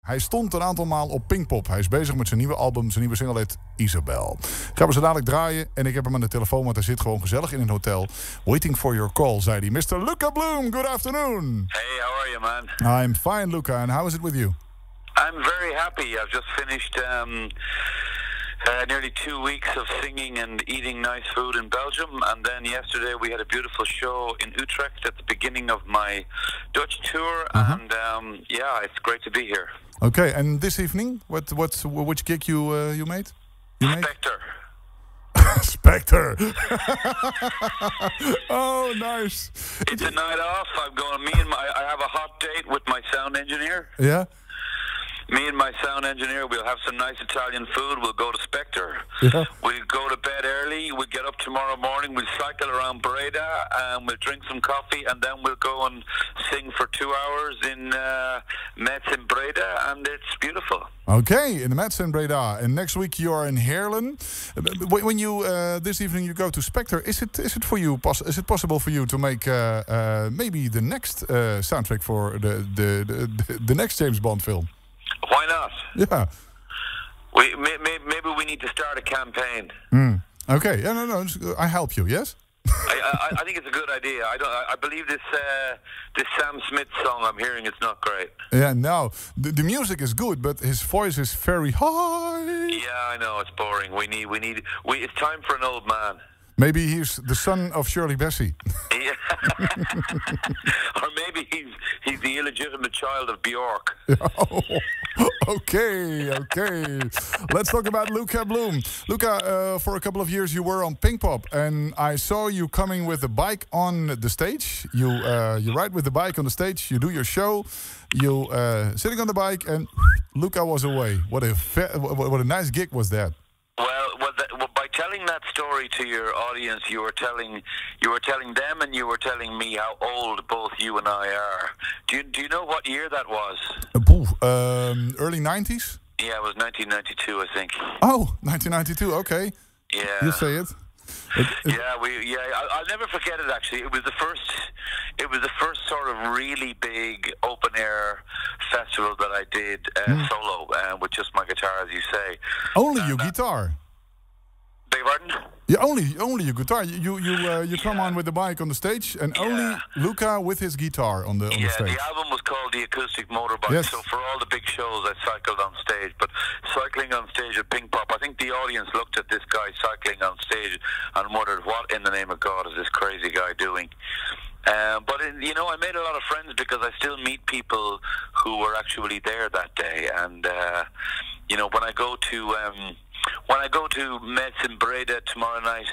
Hij stond een aantal maal op Pinkpop. Hij is bezig met zijn nieuwe album, zijn nieuwe single heet Isabel. Gaan we zo dadelijk draaien en ik heb hem aan de telefoon, want hij zit gewoon gezellig in een hotel. Waiting for your call, zei hij. Mr. Luka Bloom, good afternoon. Hey, how are you, man? I'm fine, Luka, and how is it with you? I'm very happy. I've just finished nearly 2 weeks of singing and eating nice food in Belgium, and then yesterday we had a beautiful show in Utrecht at the beginning of my Dutch tour, and yeah, it's great to be here. Okay, and this evening, which gig you made? Spectre. Spectre. Oh, nice. It's a night off. I'm going. I have a hot date with my sound engineer. Yeah. Me and my sound engineer, we'll have some nice Italian food. We'll go to Spectre. Yeah. We'll go to bed early. We'll get up tomorrow morning. We'll cycle around Breda, and we'll drink some coffee, and then we'll go and sing for 2 hours in Metz in Breda, and it's beautiful. Okay, in the Metz in Breda, and next week you are in Heerlen. When you this evening you go to Spectre, is it for you? Is it possible for you to make maybe the next soundtrack for the next James Bond film? Why not? Yeah. Maybe we need to start a campaign. Okay. Yeah, no. I help you. Yes. I think it's a good idea. I believe this Sam Smith song I'm hearing is not great. Yeah. No. The music is good, but his voice is very high. Yeah, I know it's boring. It's time for an old man. Maybe he's the son of Shirley Bassey. Yeah. Or maybe he's the illegitimate child of Bjork. Oh, okay. Let's talk about Luka Bloom. Luka, for a couple of years you were on Pinkpop, and I saw you coming with a bike on the stage. You ride with the bike on the stage. You do your show. You sitting on the bike, and Luka was away. What a nice gig was that. Well, by telling that story to your audience, you were telling them, and you were telling me how old both you and I are. Do you know what year that was? Early 90s? Yeah, it was 1992, I think. Oh, 1992. Okay. Yeah. You say it. I'll never forget it. Actually, it was the first sort of really big open air festival that I did solo with just my guitar, as you say. Only your guitar. Beg your pardon? Yeah, only your guitar. You come on with the bike on the stage, and only Luka with his guitar on the stage. Yeah, the album was called The Acoustic Motorbike. Yes. So for all the big shows, I cycled on stage. But cycling on stage at Pinkpop, I think the audience looked at this guy cycling on stage and wondered, what in the name of God is this crazy guy doing? But I made a lot of friends because I still meet people who were actually there that day. And when I go to Metz in Breda tomorrow night,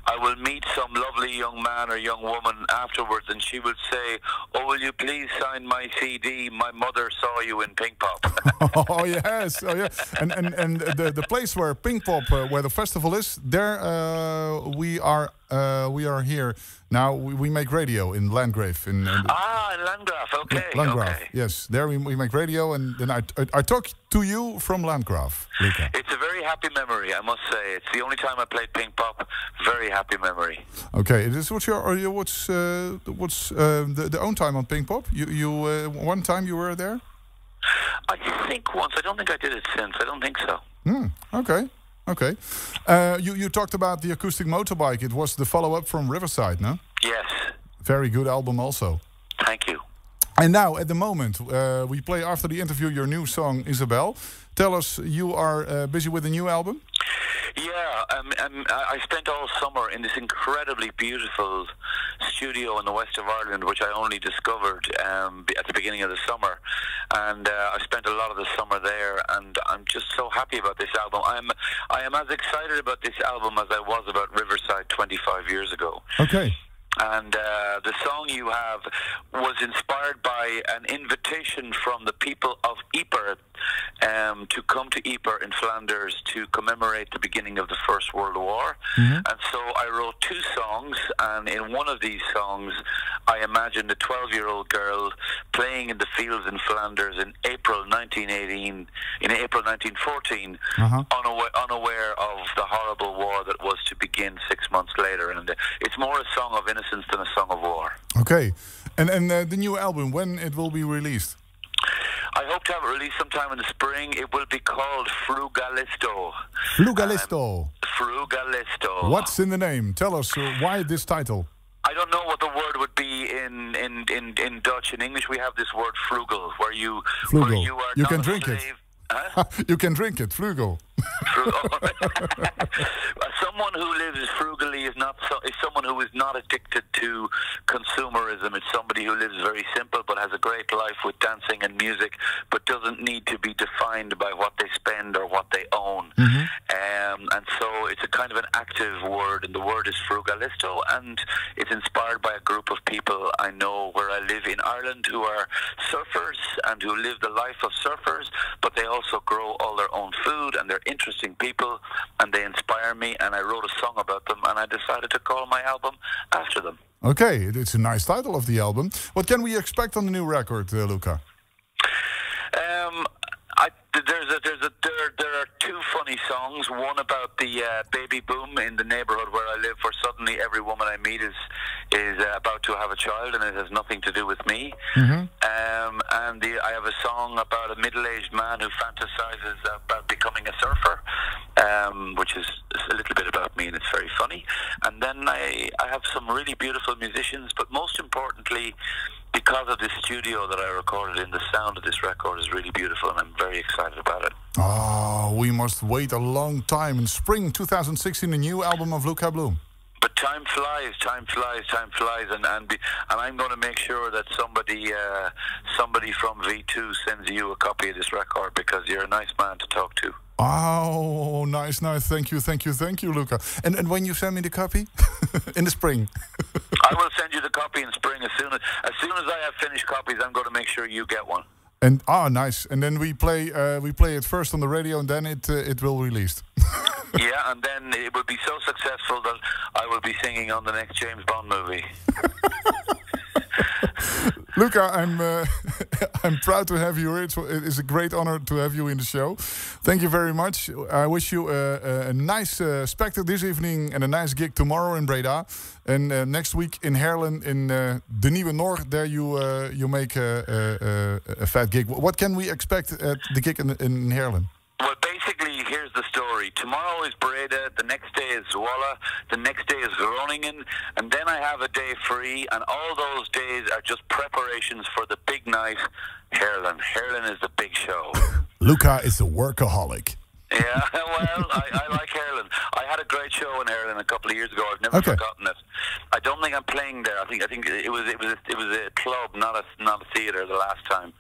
I will meet some lovely young man or young woman afterwards, and she will say, "Oh, will you please sign my CD? My mother saw you in Pinkpop." Oh yes, and the place where Pinkpop, where the festival is, there we are here now. We make radio in Landgrave. In Landgrave. Okay. Landgrave. Okay. Yes, there we make radio, and then I talk to you from Landgrave, Luka. It's a very happy memory, I must say. It's the only time I played Pinkpop. Very happy memory. Okay, what's the own time on Pinkpop? You one time you were there? I think once. I don't think I did it since. I don't think so. Okay. You talked about the acoustic motorbike. It was the follow-up from Riverside, no? Yes. Very good album also. Thank you. And now, at the moment, we play after the interview your new song, Isabel. Tell us, you are busy with a new album? Yeah, I spent all summer in this incredibly beautiful studio in the west of Ireland, which I only discovered at the beginning of the summer. And I spent a lot of the summer there, and I'm just so happy about this album. I am as excited about this album as I was about Riverside 25 years ago. Okay. And the song you have was inspired by an invitation from the people of Ypres to come to Ypres in Flanders to commemorate the beginning of the First World War. Mm-hmm. And so I wrote 2 songs, and in one of these songs I imagined a 12-year-old girl playing in the fields in Flanders in April 1914, unaware of the horrible war that was to begin 6 months later. And it's more a song of innocence than a song of war. Okay. And the new album, when it will be released? I hope hope to have it released sometime in the spring. It will be called Frugalisto. Frugalisto. Frugalisto. What's in the name? Tell us why this title. I don't know what the word would be in Dutch. In English, we have this word frugal, where you are you not can a drink slave. it. Huh? You can drink it, frugal. Someone who lives frugally is someone who is not addicted to consumerism. It's somebody who lives very simple but has a great life with dancing and music, but doesn't need to be defined by what they spend or what they own. And so it's a kind of an active word, and the word is frugalisto, and it's inspired by a group of people I know where I live in Ireland who are surfers and who live the life of surfers, but they also grow all their own food, and they're interesting people, and they inspire me, and I wrote a song about them, and I decided to call my album after them. Okay, it's a nice title of the album. What can we expect on the new record, Luka? There are two funny songs. One about the baby boom in the neighbourhood where I live, where suddenly every woman I meet is about to have a child, and it has nothing to do with me. I have a song about a middle-aged man who fantasizes about becoming a surfer, which is a little bit about me, and it's very funny. And then I have some really beautiful musicians, but most importantly, because of this studio that I recorded in, the sound of this record is really beautiful, and I'm very excited about it. Oh, we must wait a long time. In spring 2016, a new album of Luka Bloom. But time flies, and I'm going to make sure that somebody from V2 sends you a copy of this record, because you're a nice man to talk to. Oh, nice. Thank you, Luka. And when you send me the copy? In the spring. I will send you the copy in spring. As soon as I have finished copies, I'm going to make sure you get one. And nice. And then we play it first on the radio, and then it will released. Yeah, and then it will be so successful that I will be singing on the next James Bond movie. Luka, I'm proud to have you here. It's a great honor to have you in the show. Thank you very much. I wish you a nice spectacle this evening and a nice gig tomorrow in Breda. And next week in Heerlen in De Nieuwe Noord. There you make a fat gig. What can we expect at the gig in Heerlen? Well, basically, here's the story. Tomorrow is Breda, the next day is Zwolle, the next day is Groningen, and then I have a day free, and all those days are just preparations for the big night, Heerlen. Heerlen is the big show. Luka is a workaholic. Yeah, well, I like Heerlen. I had a great show in Heerlen a couple of years ago. I've never forgotten it. I don't think I'm playing there. I think it was a club, not a theatre, the last time.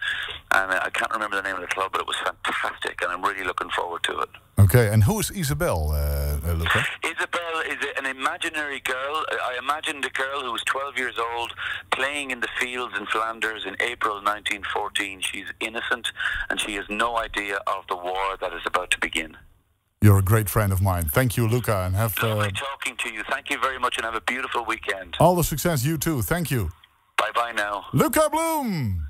And I can't remember the name of the club, but it was fantastic, and I'm really looking forward to it. Okay, and who is Isabel, Luka? Isabel is an imaginary girl. I imagined a girl who was 12 years old playing in the fields in Flanders in April 1914. She's innocent, and she has no idea of the war that is about to begin. You're a great friend of mine. Thank you, Luka, and have lovely talking to you. Thank you very much, and have a beautiful weekend. All the success, you too. Thank you. Bye-bye now. Luka Bloom!